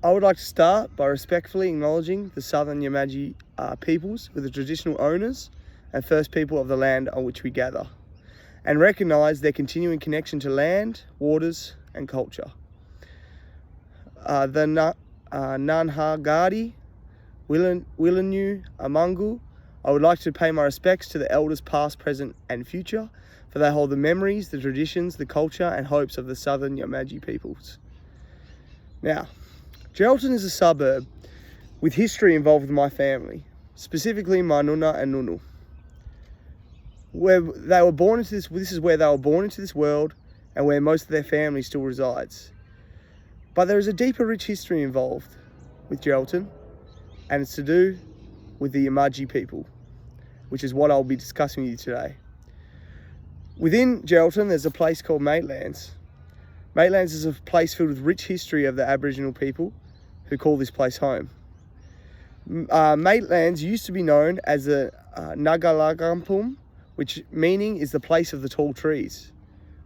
I would like to start by respectfully acknowledging the Southern Yamaji peoples with the traditional owners and first people of the land on which we gather, and recognise their continuing connection to land, waters and culture. The Nanhagadi, Willinyu, Amangu, I would like to pay my respects to the elders past, present and future, for they hold the memories, the traditions, the culture and hopes of the Southern Yamaji peoples. Now, Geraldton is a suburb with history involved with my family, specifically my Nuna and Nunu. Where they were born into this is where they were born into this world and where most of their family still resides. But there is a deeper, rich history involved with Geraldton, and it's to do with the Yamaji people, which is what I'll be discussing with you today. Within Geraldton, there's a place called Maitlands. Maitlands is a place filled with rich history of the Aboriginal people who call this place home. Maitlands used to be known as the Nagalagampum, which meaning is the place of the tall trees.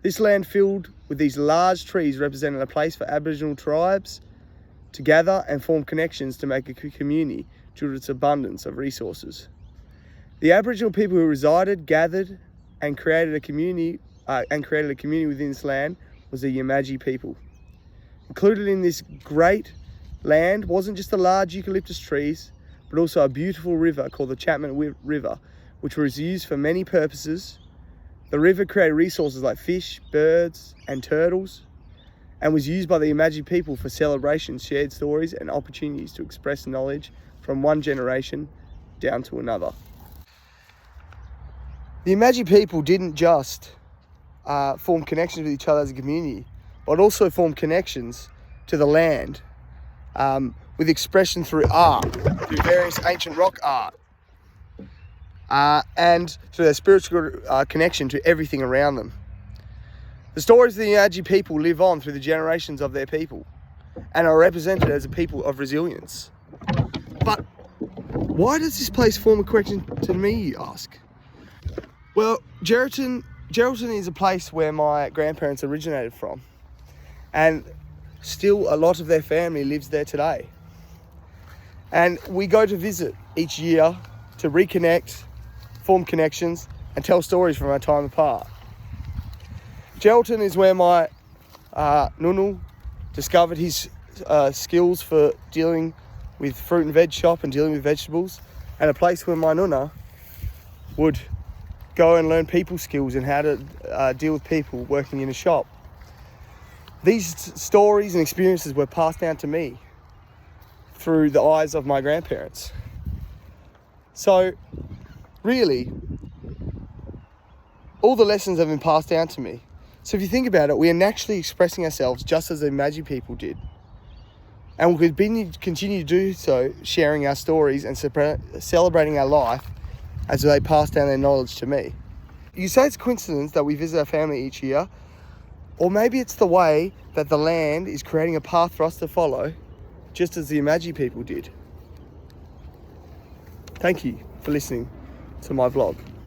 This land filled with these large trees represented a place for Aboriginal tribes to gather and form connections to make a community due to its abundance of resources. The Aboriginal people who resided, gathered and created a community within this land was the Yamaji people. Included in this great land wasn't just the large eucalyptus trees, but also a beautiful river called the Chapman River, which was used for many purposes. The river created resources like fish, birds and turtles, and was used by the Yamaji people for celebrations, shared stories and opportunities to express knowledge from one generation down to another. The Yamaji people didn't just form connections with each other as a community, but also form connections to the land with expression through art, through various ancient rock art, and through their spiritual connection to everything around them. The stories of the Yamaji people live on through the generations of their people and are represented as a people of resilience. But why does this place form a connection to me, you ask? Well, Geraldton is a place where my grandparents originated from, and still a lot of their family lives there today. And we go to visit each year to reconnect, form connections and tell stories from our time apart. Geraldton is where my Nunu discovered his skills for dealing with fruit and veg shop and dealing with vegetables, and a place where my Nuna would go and learn people skills and how to deal with people working in a shop. These stories and experiences were passed down to me through the eyes of my grandparents. So really, all the lessons have been passed down to me. So if you think about it, we are naturally expressing ourselves just as the Yamaji people did. And we'll continue to do so, sharing our stories and celebrating our life as they pass down their knowledge to me. You say it's a coincidence that we visit our family each year, or maybe it's the way that the land is creating a path for us to follow, just as the Yamaji people did. Thank you for listening to my vlog.